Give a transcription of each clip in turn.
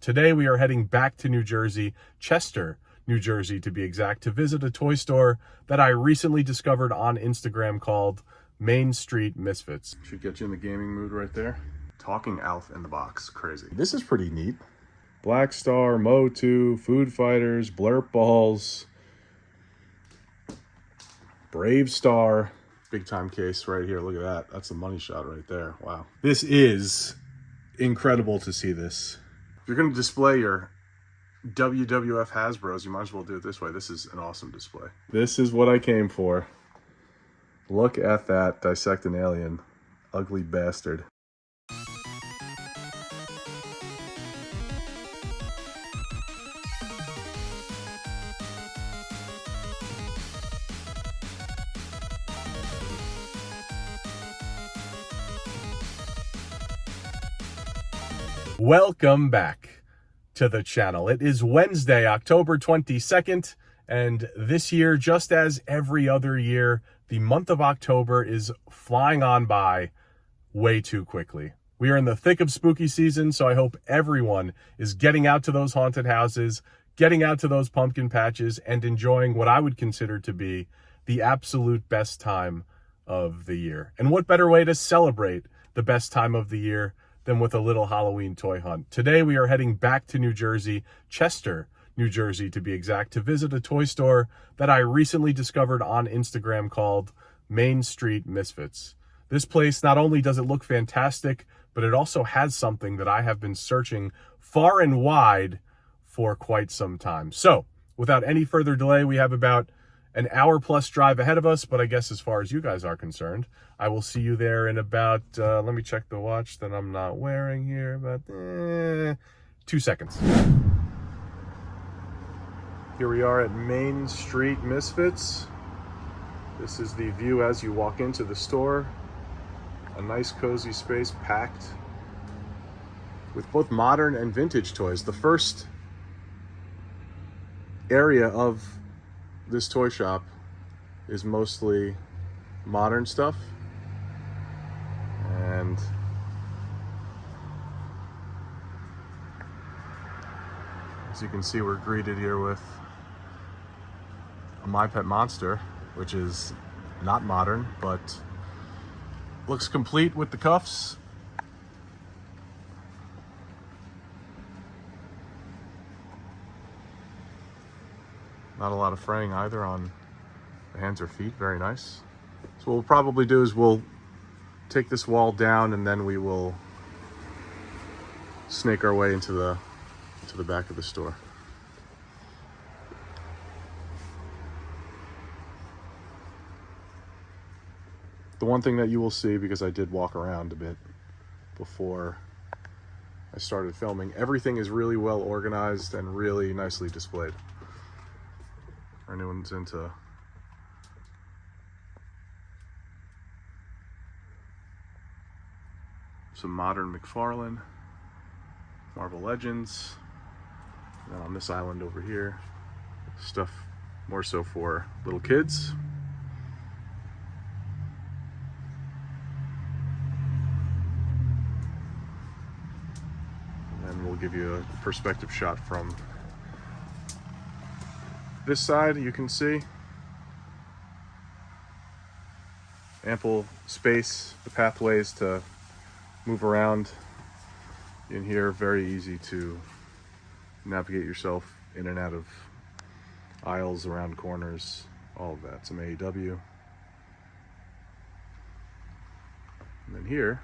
Today we are heading back to New Jersey, Chester, New Jersey to be exact, to visit a toy store that I recently discovered on Instagram called Main Street Misfits. Should get you in the gaming mood right there. Talking Alf in the box, crazy. This is pretty neat. Blackstarr, MOTU, Food Fighters, Blurp Balls, Bravestarr. Big time case right here, look at that. That's a money shot right there, wow. This is incredible to see this. If you're gonna display your WWF Hasbros, you might as well do it this way. This is an awesome display. This is what I came for. Look at that dissecting alien. Ugly bastard. Welcome back to the channel. It is Wednesday, October 22nd, and this year, just as every other year, the month of October is flying on by way too quickly. We are in the thick of spooky season, so I hope everyone is getting out to those haunted houses, getting out to those pumpkin patches, and enjoying what I would consider to be the absolute best time of the year. And what better way to celebrate the best time of the year than with a little Halloween toy hunt. Today we are heading back to New Jersey, Chester, New Jersey to be exact, to visit a toy store that I recently discovered on Instagram called Main Street Misfits. This place, not only does it look fantastic, but it also has something that I have been searching far and wide for quite some time. So, without any further delay, we have about an hour plus drive ahead of us, but I guess as far as you guys are concerned, I will see you there in about, let me check the watch that I'm not wearing here, about 2 seconds. Here we are at Main Street Misfits. This is the view as you walk into the store. A nice cozy space packed with both modern and vintage toys. The first area of this toy shop is mostly modern stuff, and as you can see, we're greeted here with a My Pet Monster, which is not modern but looks complete with the cuffs. Not a lot of fraying either on the hands or feet, very nice. So what we'll probably do is we'll take this wall down and then we will snake our way into the back of the store. The one thing that you will see, because I did walk around a bit before I started filming, everything is really well organized and really nicely displayed. For anyone's into some modern McFarlane, Marvel Legends, and then on this island over here, stuff more so for little kids. And then we'll give you a perspective shot from this side. You can see ample space, the pathways to move around in here, very easy to navigate yourself in and out of aisles, around corners, all of that. Some AEW. And then here,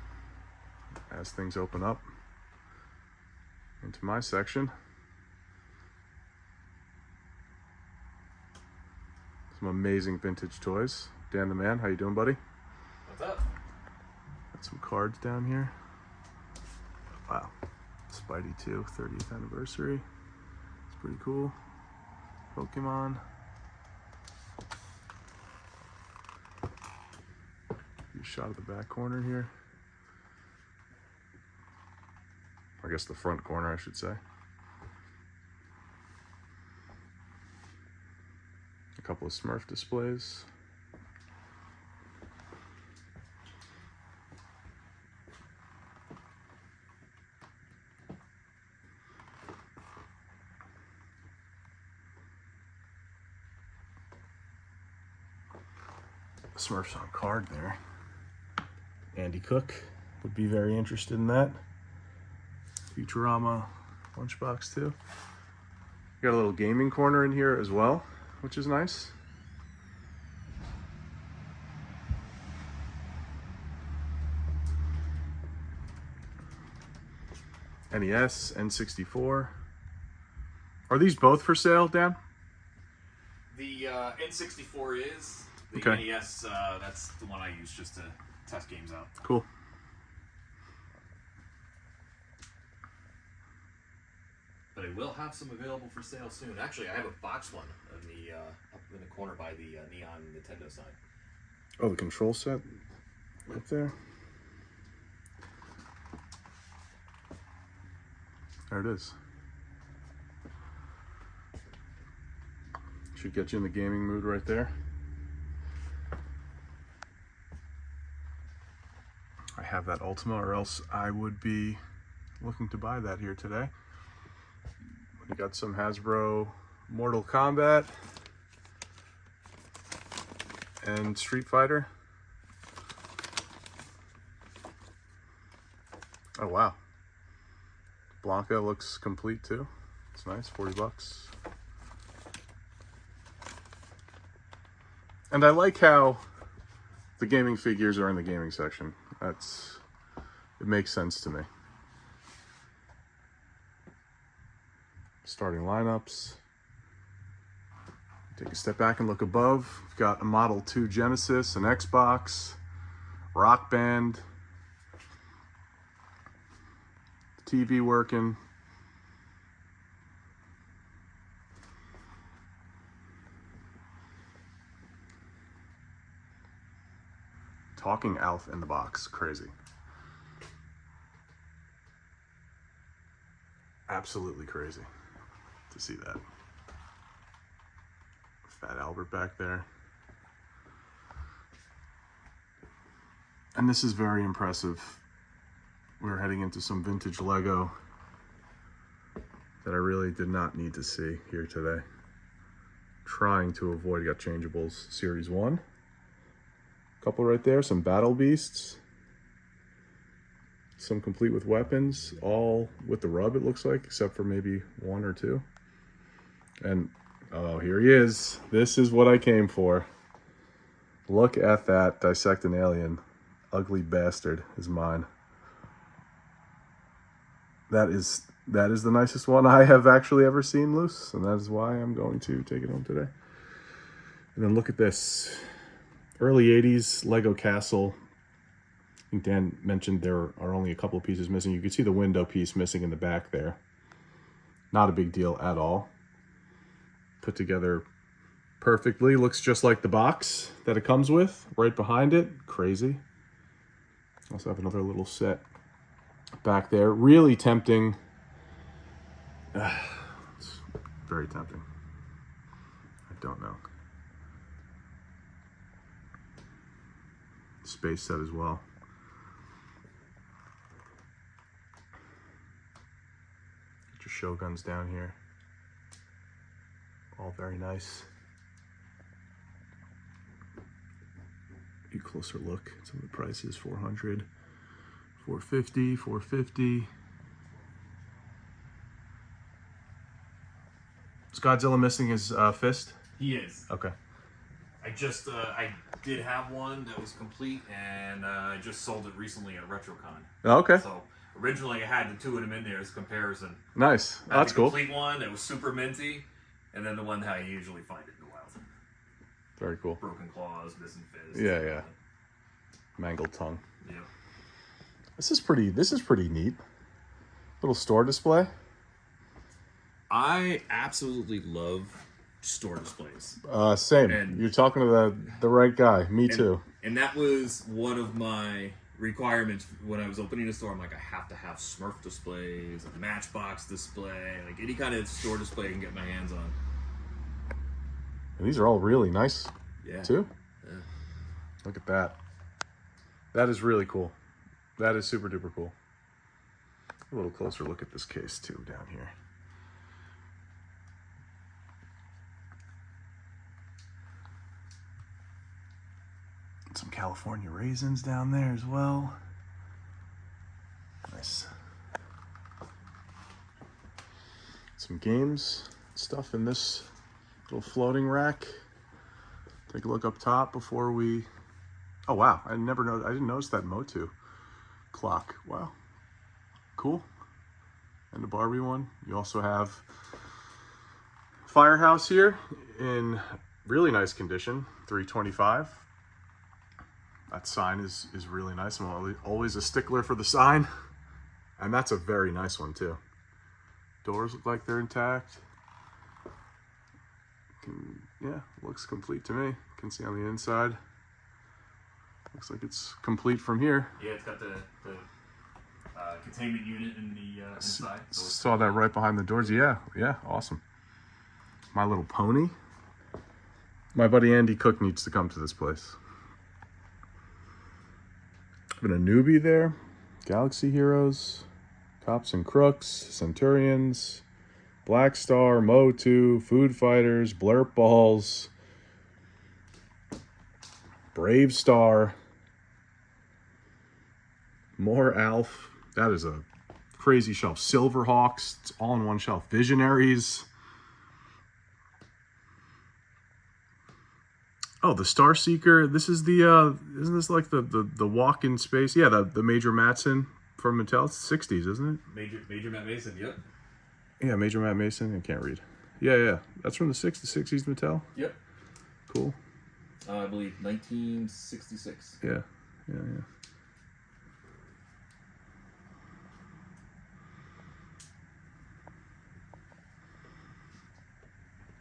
as things open up into my section, some amazing vintage toys. Dan the Man, how you doing, buddy? What's up? Got some cards down here. Wow. Spidey 2, 30th anniversary. It's pretty cool. Pokemon. You shot at the back corner here. I guess the front corner, I should say. A couple of Smurf displays. Smurfs on card there. Andy Cook would be very interested in that. Futurama lunchbox too. Got a little gaming corner in here as well, which is nice. NES, N64. Are these both for sale, Dan? The N64 is. The Okay. NES, that's the one I use just to test games out. Cool. But I will have some available for sale soon. Actually, I have a box one in the up in the corner by the neon Nintendo sign. Oh, the control set up there. There it is. Should get you in the gaming mood right there. I have that Ultima, or else I would be looking to buy that here today. We got some Hasbro Mortal Kombat and Street Fighter. Oh wow. Blanca looks complete too. It's nice, 40 bucks. And I like how the gaming figures are in the gaming section. It makes sense to me. Starting lineups. Take a step back and look above. We've got a Model 2 Genesis, an Xbox, Rock Band, TV working. Talking Alf in the box, crazy. Absolutely crazy to see that. Fat Albert back there. And this is very impressive. We're heading into some vintage Lego that I really did not need to see here today. Trying to avoid, got changeables, Series 1. Couple right there, some Battle Beasts. Some complete with weapons, all with the rub it looks like, except for maybe one or two. And, oh, here he is. This is what I came for. Look at that dissecting alien. Ugly bastard is mine. That is the nicest one I have actually ever seen loose, and that is why I'm going to take it home today. And then look at this. Early 80s Lego Castle. I think Dan mentioned there are only a couple of pieces missing. You can see the window piece missing in the back there. Not a big deal at all. Put together perfectly. Looks just like the box that it comes with. Right behind it. Crazy. Also have another little set back there. Really tempting. It's very tempting. I don't know. Space set as well. Get your Shoguns down here. All very nice. A closer look at some of the prices. 400, 450, 450. Is Godzilla missing his fist? He is. Okay. I did have one that was complete, and I just sold it recently at RetroCon. Oh, okay. So originally I had the two of them in there as a comparison. Nice. I had That's the cool. complete one that was super minty, and then the one that I usually find it in the wild. Very cool. Broken claws, missing fist. Yeah. Mangled tongue. Yeah. This is pretty neat. Little store display. I absolutely love store displays. Same. And- You're talking to the right guy. Me too. And that was one of my requirements when I was opening a store. I'm like, I have to have Smurf displays, a Matchbox display, like any kind of store display I can get my hands on. And these are all really nice too. Yeah. Look at that. That is really cool. That is super duper cool. A little closer look at this case too down here. Some California raisins down there as well. Nice. Some games stuff in this little floating rack. Take a look up top before we... Oh wow, I didn't notice that MOTU clock. Wow, cool. And the Barbie one. You also have Firehouse here in really nice condition, 325. That sign is really nice. I'm always a stickler for the sign. And that's a very nice one too. Doors look like they're intact. Yeah, looks complete to me. You can see on the inside. Looks like it's complete from here. Yeah, it's got the containment unit in the inside. So saw that right behind the doors. Yeah, awesome. My Little Pony. My buddy Andy Cook needs to come to this place. Been a newbie there. Galaxy Heroes, Cops and Crooks, Centurions, Blackstarr, MOTU, Food Fighters, Blurp Balls, Bravestarr, more Alf. That is a crazy shelf. Silverhawks, it's all in one shelf. Visionaries. Oh, the Star Seeker. This is the isn't this like the walk in space? Yeah, the Major Mattson from Mattel. It's 60s, isn't it? Major Matt Mason, yep. Yeah, Major Matt Mason. I can't read. Yeah. That's from the 60s Mattel. Yep. Cool. I believe 1966. Yeah.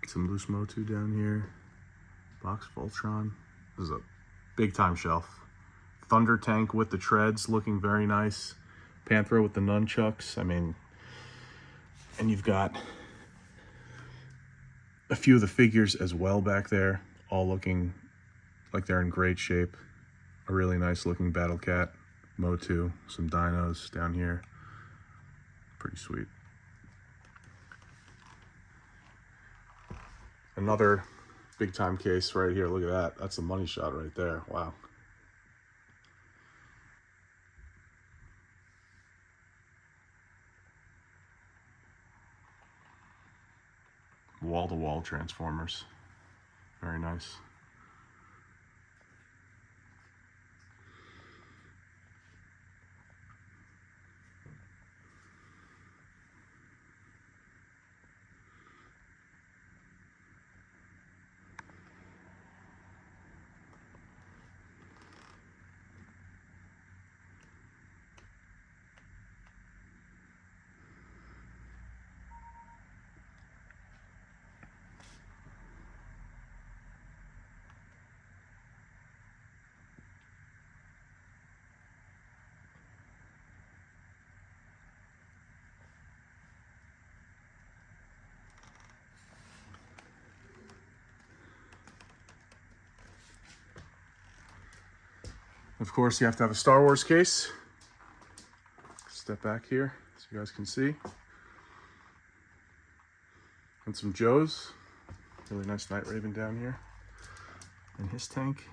Some loose MOTU down here. Box Voltron. This is a big time shelf. Thunder Tank with the treads looking very nice. Panthro with the nunchucks. I mean, and you've got a few of the figures as well back there, all looking like they're in great shape. A really nice looking Battle Cat, MOTU, some dinos down here. Pretty sweet. Another big time case right here. Look at that. That's a money shot right there. Wow. Wall-to-wall Transformers. Very nice. Of course, you have to have a Star Wars case. Step back here so you guys can see. And some Joes. Really nice Night Raven down here. And his tank.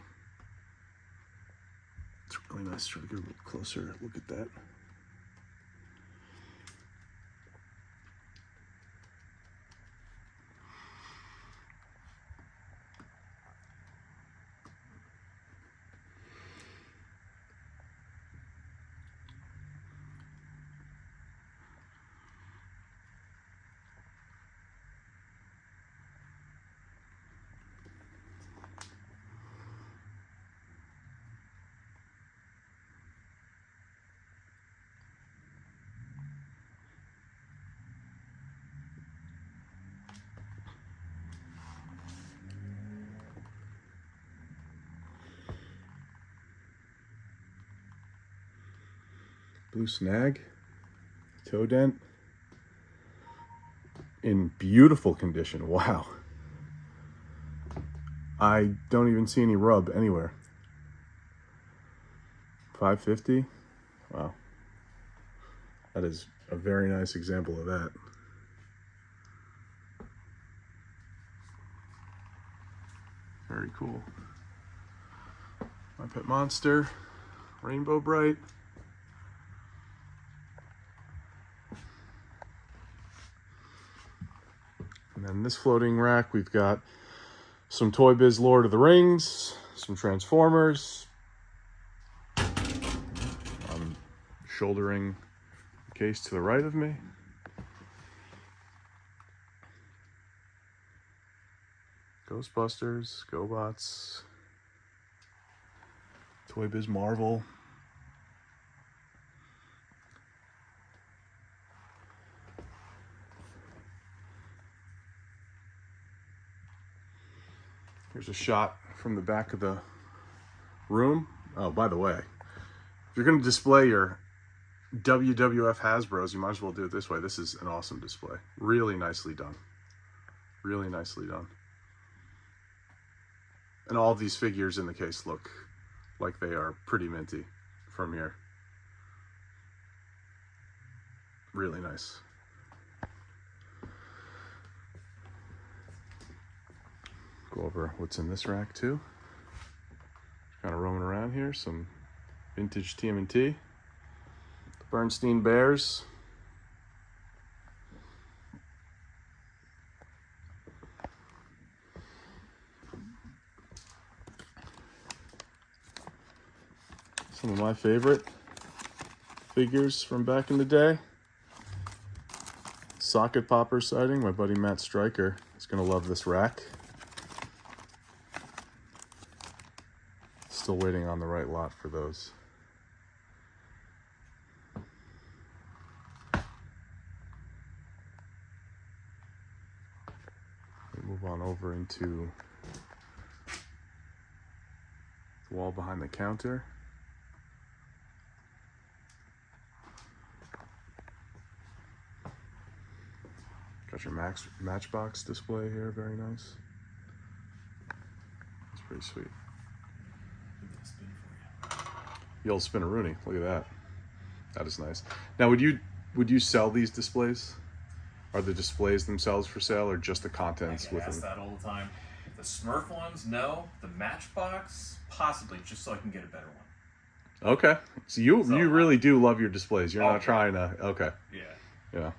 It's really nice. Try to get a little closer look at that. Blue Snag, toe dent, in beautiful condition. Wow. I don't even see any rub anywhere. 550. Wow. That is a very nice example of that. Very cool. My Pet Monster, Rainbow Bright. And then this floating rack, we've got some Toy Biz Lord of the Rings, some Transformers. I'm shouldering the case to the right of me. Ghostbusters, GoBots, Toy Biz Marvel. Here's a shot from the back of the room. Oh, by the way, if you're going to display your WWF Hasbros, you might as well do it this way. This is an awesome display. Really nicely done. Really nicely done. And all of these figures in the case look like they are pretty minty from here. Really nice. Go over what's in this rack too. Kind of roaming around here. Some vintage TMNT. The Bernstein Bears. Some of my favorite figures from back in the day. Socket Poppers sighting. My buddy Matt Stryker is going to love this rack. Still waiting on the right lot for those. We move on over into the wall behind the counter. Got your Matchbox display here, very nice. That's pretty sweet. The old Spinaroonie, look at that. That is nice. Now, would you sell these displays? Are the displays themselves for sale, or just the contents I with ask them? that all the time. The Smurf ones, no. The Matchbox, possibly, just so I can get a better one. Okay, so you really do love your displays. You're not trying to. Okay. Yeah. Yeah.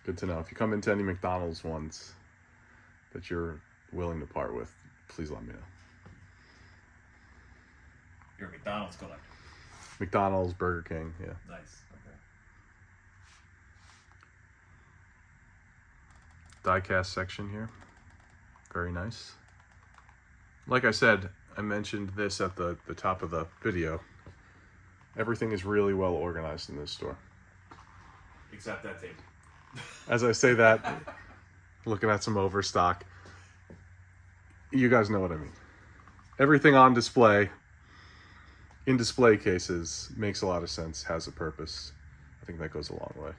Good to know. If you come into any McDonald's ones that you're willing to part with, please let me know. You're a McDonald's collector. McDonald's, Burger King, yeah. Nice. Okay. Die-cast section here. Very nice. Like I said, I mentioned this at the top of the video. Everything is really well organized in this store. Except that table. As I say that, looking at some overstock, you guys know what I mean. Everything on display, in display cases, makes a lot of sense, has a purpose. I think that goes a long way.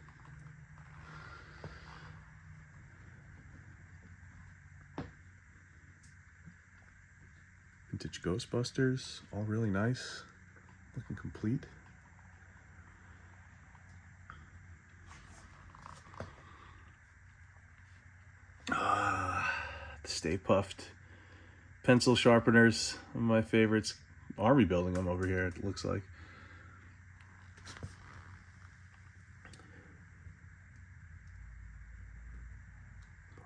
Vintage Ghostbusters, all really nice, looking complete. The Stay Puffed pencil sharpeners, one of my favorites. Army building them over here, it looks like.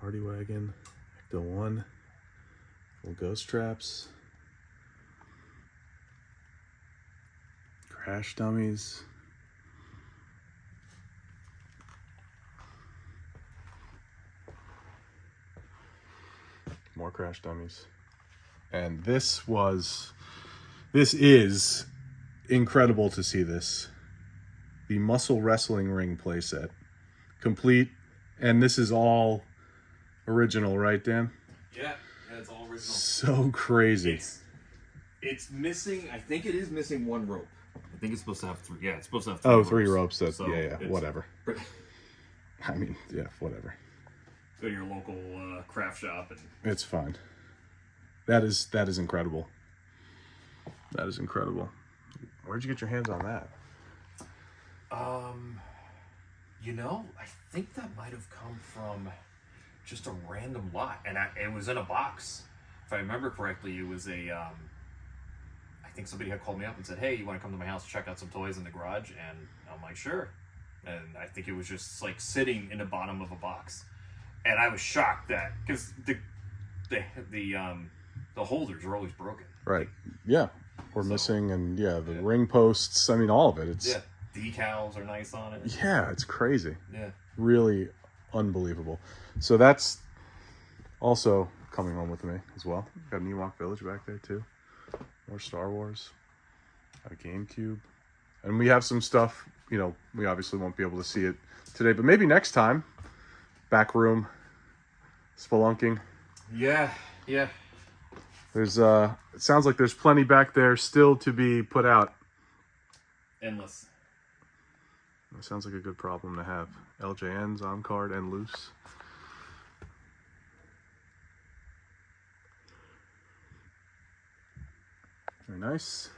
Party Wagon, Ecto 1, little ghost traps, crash dummies. More crash dummies. And this is incredible to see this. The Muscle Wrestling Ring playset. Complete. And this is all original, right, Dan? Yeah, it's all original. So crazy. It's missing, I think it is missing one rope. I think it's supposed to have three. Yeah, it's supposed to have three Oh, ropes. 3 ropes. That's, So yeah, whatever. I mean, yeah, whatever. Go to your local craft shop and It's fine. That is incredible. That is incredible. Where'd you get your hands on that? you know, I think that might have come from just a random lot, and it was in a box. If I remember correctly, it was a think somebody had called me up and said, hey, you want to come to my house, check out some toys in the garage? And I'm like, sure. And I think it was just like sitting in the bottom of a box. And I was shocked that, because the holders are always broken. Right. Yeah. We're missing, and the ring posts. I mean, all of it. It's decals are nice on it. Yeah, it's crazy. Yeah. Really unbelievable. So that's also coming home with me as well. Got an Ewok Village back there too. More Star Wars. Got a GameCube. And we have some stuff, you know, we obviously won't be able to see it today, but maybe next time. Back room. Spelunking. Yeah. There's it sounds like there's plenty back there still to be put out. Endless. That sounds like a good problem to have. LJN's on card and loose. Very nice.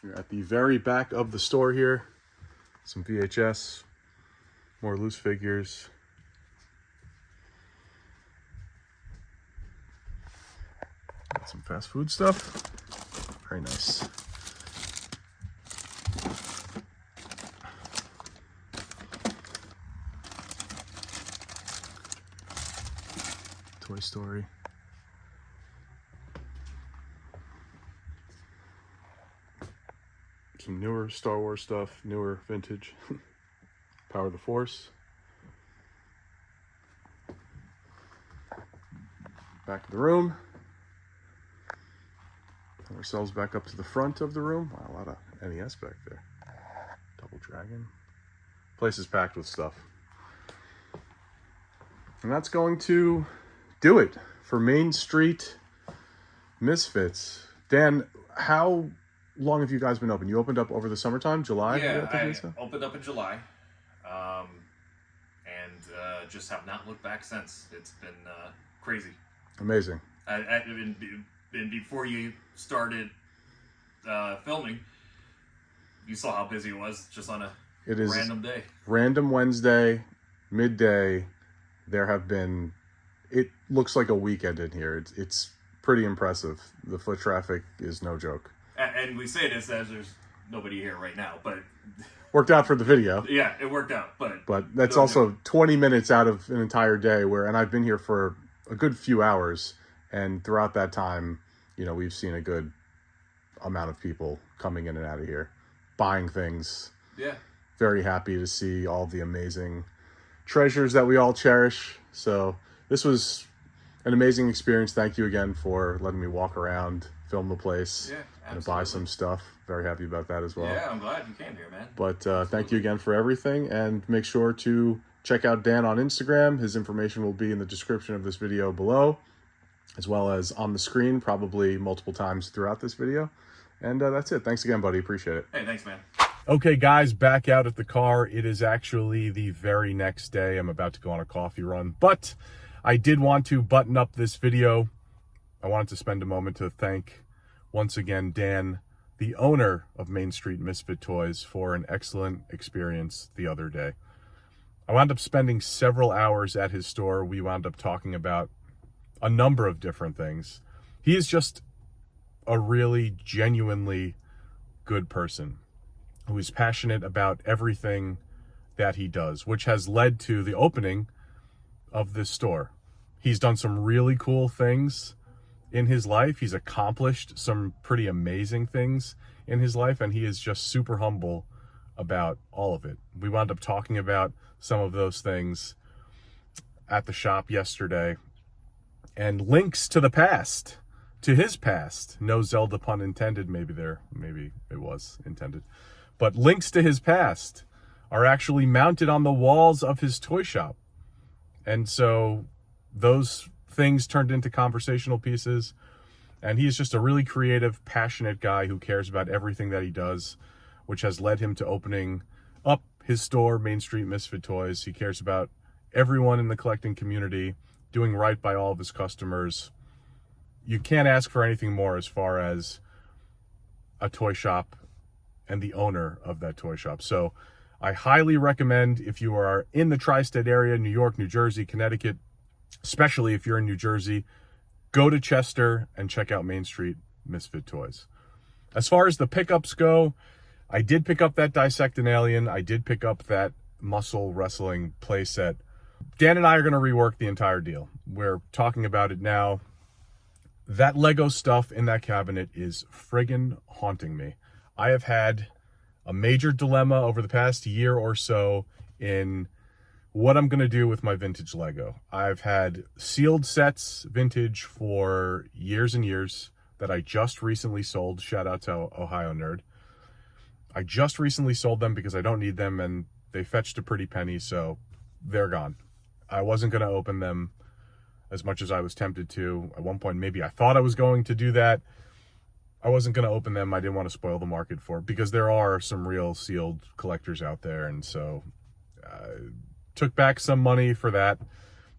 You're at the very back of the store here. Some VHS, more loose figures. Got some fast food stuff. Very nice. Toy Story. Some newer Star Wars stuff, newer vintage. Power of the Force. Back of the room. Turn ourselves back up to the front of the room. Wow, a lot of NES back there. Double Dragon. Place is packed with stuff. And that's going to do it for Main Street Misfits. Dan, how long have you guys been open? You opened up over the summertime, July? Yeah, I opened up in July, and just have not looked back since. It's been crazy. Amazing. And before you started filming, you saw how busy it was just on a random day. Random Wednesday, midday. There have been, it looks like a weekend in here. It's pretty impressive. The foot traffic is no joke. And we say this as there's nobody here right now, but worked out for the video. Yeah, it worked out, but that's also 20 minutes out of an entire day and I've been here for a good few hours, and throughout that time, you know, we've seen a good amount of people coming in and out of here, buying things. Yeah. Very happy to see all the amazing treasures that we all cherish. So this was an amazing experience. Thank you again for letting me walk around, film the place, and buy some stuff. Very happy about that as well. Yeah, I'm glad you came here, man. But thank you again for everything, and make sure to check out Dan on Instagram. His information will be in the description of this video below, as well as on the screen, probably multiple times throughout this video. And that's it. Thanks again, buddy. Appreciate it. Hey, thanks, man. Okay, guys, back out at the car. It is actually the very next day. I'm about to go on a coffee run, but I did want to button up this video. I wanted to spend a moment to thank, once again, Dan, the owner of Main Street Misfit Toys, for an excellent experience the other day. I wound up spending several hours at his store. We wound up talking about a number of different things. He is just a really genuinely good person who is passionate about everything that he does, which has led to the opening of this store. He's done some really cool things in his life. He's accomplished some pretty amazing things in his life, and he is just super humble about all of it. We wound up talking about some of those things at the shop yesterday, and links to the past, to his past. No Zelda pun intended. Maybe it was intended. But links to his past are actually mounted on the walls of his toy shop. And so those things turned into conversational pieces. And he is just a really creative, passionate guy who cares about everything that he does, which has led him to opening up his store, Main Street Misfit Toys. He cares about everyone in the collecting community, doing right by all of his customers. You can't ask for anything more as far as a toy shop and the owner of that toy shop. So I highly recommend, if you are in the tri-state area, New York, New Jersey, Connecticut, especially if you're in New Jersey, go to Chester and check out Main Street Misfit Toys. As far as the pickups go, I did pick up that Dissect an Alien. I did pick up that muscle wrestling playset. Dan and I are going to rework the entire deal. We're talking about it now. That Lego stuff in that cabinet is friggin' haunting me. I have had a major dilemma over the past year or so in what I'm going to do with my vintage Lego. I've had sealed sets vintage for years and years that I just recently sold. Shout out to Ohio Nerd. I just recently sold them because I don't need them and they fetched a pretty penny, so they're gone. I wasn't going to open them as much as I was tempted to. At one point, maybe I thought I was going to do that. I wasn't going to open them. I didn't want to spoil the market for it because there are some real sealed collectors out there. And so took back some money for that.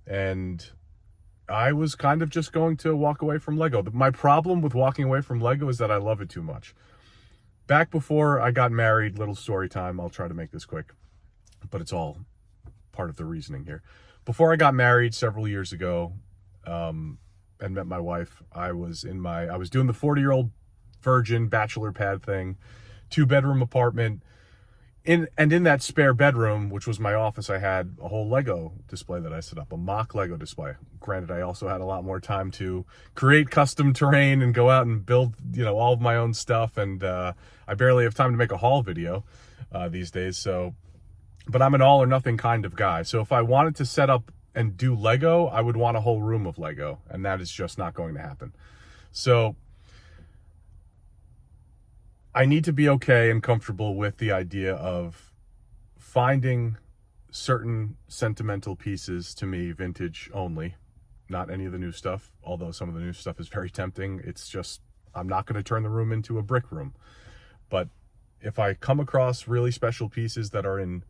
And I was kind of just going to walk away from Lego. My problem with walking away from Lego is that I love it too much. Back before I got married, little story time. I'll try to make this quick, but it's all part of the reasoning here. Before I got married several years ago, and met my wife, I was doing the 40-year-old virgin bachelor pad thing, 2-bedroom apartment. In that spare bedroom, which was my office, I had a whole Lego display that I set up, a mock Lego display. Granted, I also had a lot more time to create custom terrain and go out and build, all of my own stuff. And I barely have time to make a haul video these days. But I'm an all or nothing kind of guy. So if I wanted to set up and do Lego, I would want a whole room of Lego, and that is just not going to happen. So I need to be okay and comfortable with the idea of finding certain sentimental pieces, to me, vintage only, not any of the new stuff, although some of the new stuff is very tempting. It's just, I'm not going to turn the room into a brick room. But if I come across really special pieces that are in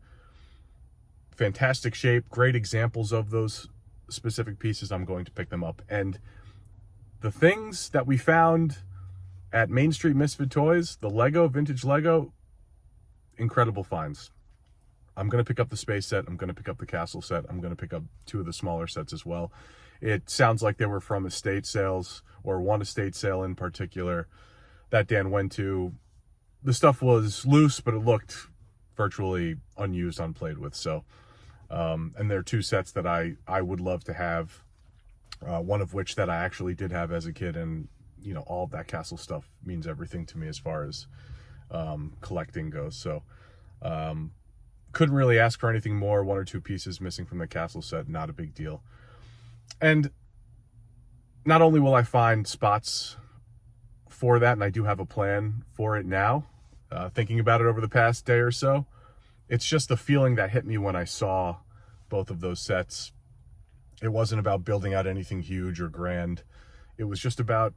fantastic shape, great examples of those specific pieces, I'm going to pick them up. And the things that we found at Main Street Misfit Toys, the Lego, vintage Lego, incredible finds. I'm going to pick up the space set. I'm going to pick up the castle set. I'm going to pick up 2 of the smaller sets as well. It sounds like they were from estate sales, or one estate sale in particular that Dan went to. The stuff was loose, but it looked virtually unused, unplayed with. So, and there are 2 sets that I would love to have, one of which that I actually did have as a kid, and all of that castle stuff means everything to me as far as collecting goes. So couldn't really ask for anything more. 1 or 2 pieces missing from the castle set, not a big deal. And not only will I find spots for that, and I do have a plan for it now, thinking about it over the past day or so, it's just the feeling that hit me when I saw both of those sets. It wasn't about building out anything huge or grand. It was just about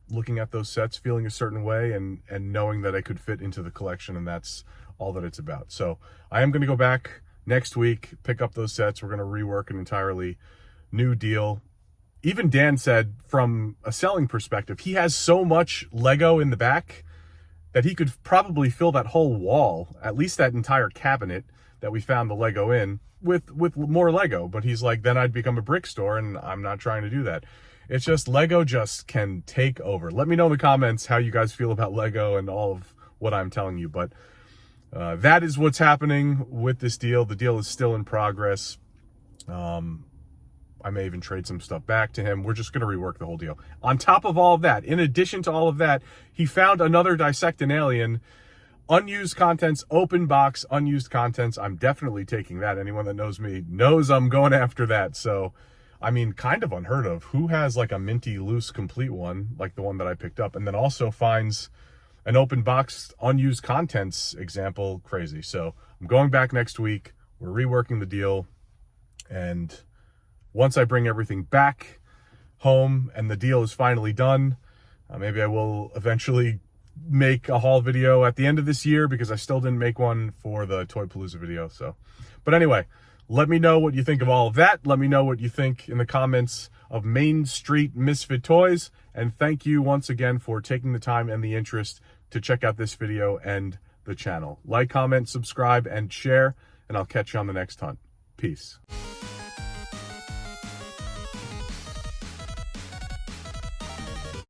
looking at those sets, feeling a certain way, and knowing that I could fit into the collection, and that's all that it's about. So I am going to go back next week, pick up those sets. We're going to rework an entirely new deal. Even Dan said, from a selling perspective, he has so much Lego in the back that he could probably fill that whole wall, at least that entire cabinet that we found the Lego in, with more Lego. But he's like, then I'd become a brick store, and I'm not trying to do that. It's just, Lego just can take over. Let me know in the comments how you guys feel about Lego and all of what I'm telling you. But that is what's happening with this deal. The deal is still in progress. I may even trade some stuff back to him. We're just going to rework the whole deal. On top of all of that, in addition to all of that, he found another Dissect an Alien. Unused contents, open box, unused contents. I'm definitely taking that. Anyone that knows me knows I'm going after that. So, I mean, kind of unheard of. Who has like a minty, loose, complete one, like the one that I picked up, and then also finds an open box, unused contents example? Crazy. So I'm going back next week. We're reworking the deal. And once I bring everything back home and the deal is finally done, maybe I will eventually make a haul video at the end of this year, because I still didn't make one for the Toy Palooza video. So, but anyway, let me know what you think of all of that. Let me know what you think in the comments of Main Street Misfit Toys. And thank you once again for taking the time and the interest to check out this video and the channel. Like, comment, subscribe, and share, and I'll catch you on the next hunt. Peace.